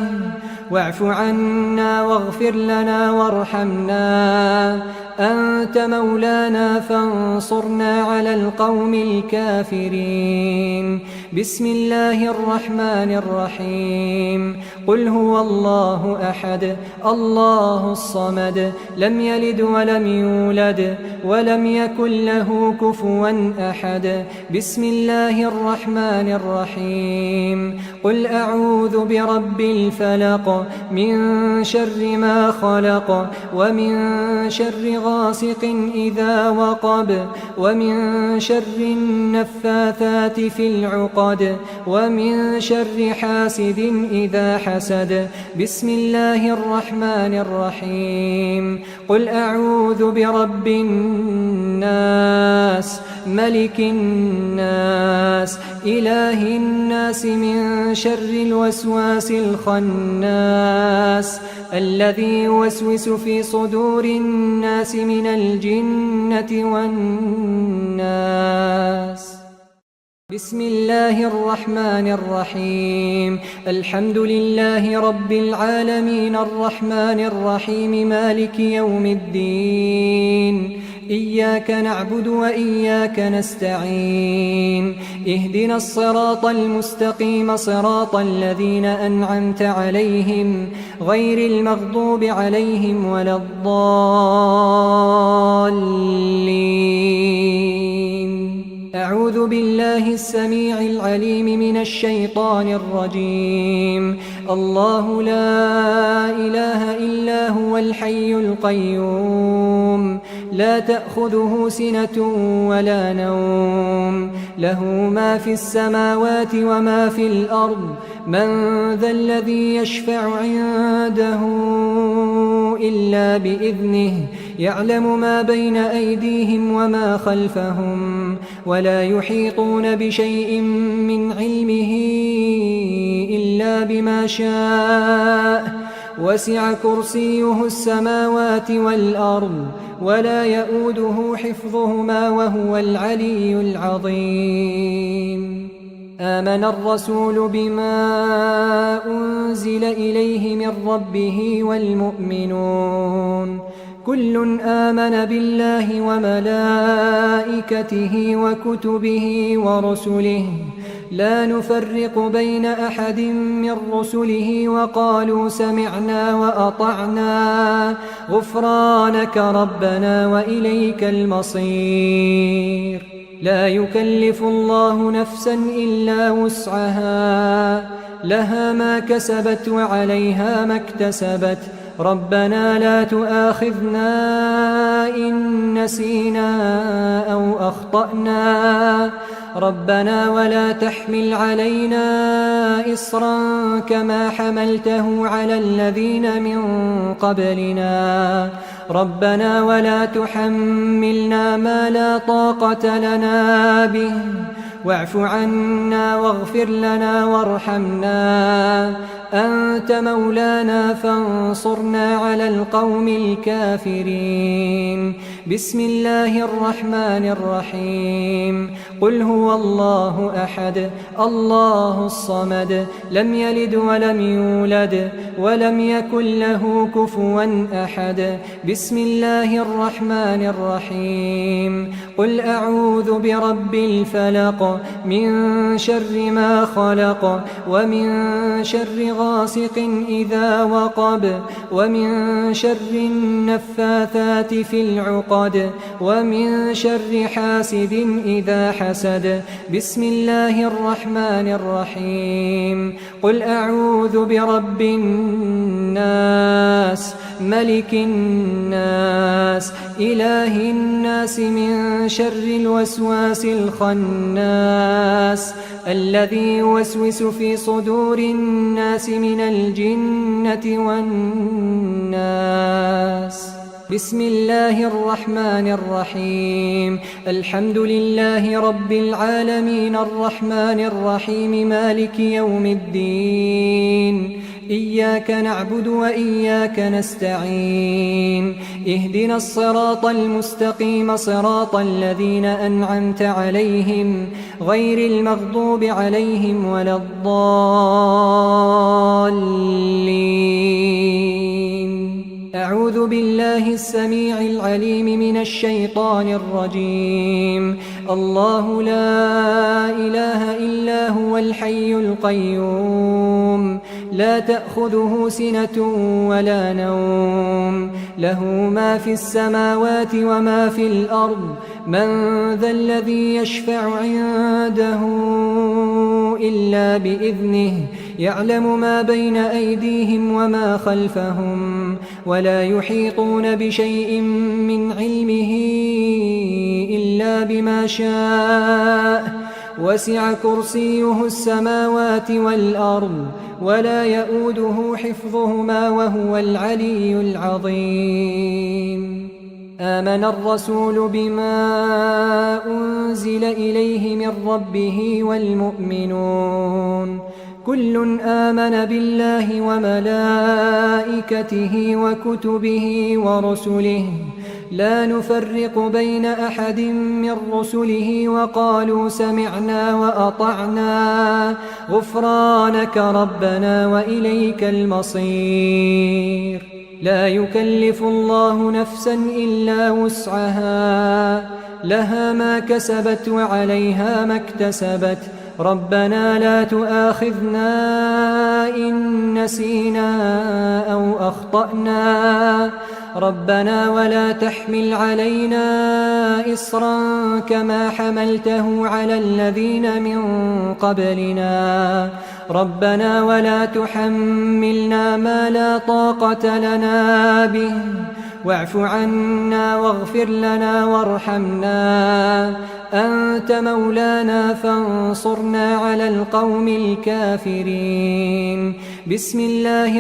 واعف عنا واغفر لنا وارحمنا أنت مولانا فانصرنا على القوم الكافرين. بسم الله الرحمن الرحيم قل هو الله أحد الله الصمد لم يلد ولم يولد ولم يكن له كفوا أحد. بسم الله الرحمن الرحيم قل أعوذ برب الفلق من شر ما خلق ومن شر غاسق إذا وقب ومن شر النفاثات في العقد ومن شر حاسد إذا حسد. بسم الله الرحمن الرحيم قل أعوذ برب الناس ملك الناس إله الناس من شر الوسواس الخناس الذي يوسوس في صدور الناس من الجنة والناس. بسم الله الرحمن الرحيم الحمد لله رب العالمين الرحمن الرحيم مالك يوم الدين إياك نعبد وإياك نستعين اهدنا الصراط المستقيم صراط الذين أنعمت عليهم غير المغضوب عليهم ولا الضالين. أعوذ بالله السميع العليم من الشيطان الرجيم. الله لا إله إلا هو الحي القيوم لا تأخذه سنة ولا نوم له ما في السماوات وما في الأرض من ذا الذي يشفع عنده إلا بإذنه يعلم ما بين أيديهم وما خلفهم ولا يحيطون بشيء من علمه إلا بما شاء وسع كرسيه السماوات والأرض ولا يؤوده حفظهما وهو العلي العظيم. آمن الرسول بما أنزل إليه من ربه والمؤمنون كل آمن بالله وملائكته وكتبه ورسله لا نفرق بين أحد من رسله وقالوا سمعنا وأطعنا غفرانك ربنا وإليك المصير. لا يكلف الله نفسا إلا وسعها، لها ما كسبت وعليها ما اكتسبت. ربنا لا تؤاخذنا إن نسينا أو أخطأنا، ربنا ولا تحمل علينا إصرا كما حملته على الذين من قبلنا، ربنا ولا تحملنا ما لا طاقة لنا به، واعف عنا واغفر لنا وارحمنا، أنت مولانا فانصرنا على القوم الكافرين. بسم الله الرحمن الرحيم. قل هو الله أحد الله الصمد لم يلد ولم يولد ولم يكن له كفوا أحد. بسم الله الرحمن الرحيم. قل أعوذ برب الفلق من شر ما خلق ومن شر غاسق إذا وقب ومن شر النفاثات في العقد ومن شر حاسد إذا حسد. بسم الله الرحمن الرحيم. قل أعوذ برب الناس ملك الناس إله الناس من شر الوسواس الخناس الذي يوسوس في صدور الناس من الجنة والناس. بسم الله الرحمن الرحيم. الحمد لله رب العالمين الرحمن الرحيم مالك يوم الدين. إياك نعبد وإياك نستعين. اهدنا الصراط المستقيم صراط الذين أنعمت عليهم غير المغضوب عليهم ولا الضالين. أعوذ بالله السميع العليم من الشيطان الرجيم. الله لا إله إلا هو الحي القيوم لا تأخذه سنة ولا نوم له ما في السماوات وما في الأرض. من ذا الذي يشفع عنده إلا بإذنه يعلم ما بين أيديهم وما خلفهم ولا يحيطون بشيء من علمه إلا بما شاء. وسع كرسيه السماوات والأرض ولا يؤوده حفظهما وهو العلي العظيم. آمن الرسول بما أنزل إليه من ربه والمؤمنون كل آمن بالله وملائكته وكتبه ورسله لا نفرق بين أحد من رسله وقالوا سمعنا وأطعنا غفرانك ربنا وإليك المصير. لا يكلف الله نفسا إلا وسعها، لها ما كسبت وعليها ما اكتسبت. ربنا لا تؤاخذنا إن نسينا أو أخطأنا، ربنا ولا تحمل علينا إصرا كما حملته على الذين من قبلنا، ربنا ولا تحملنا ما لا طاقة لنا به، واعف عنا واغفر لنا وارحمنا، أنت مولانا فانصرنا على القوم الكافرين. بسم الله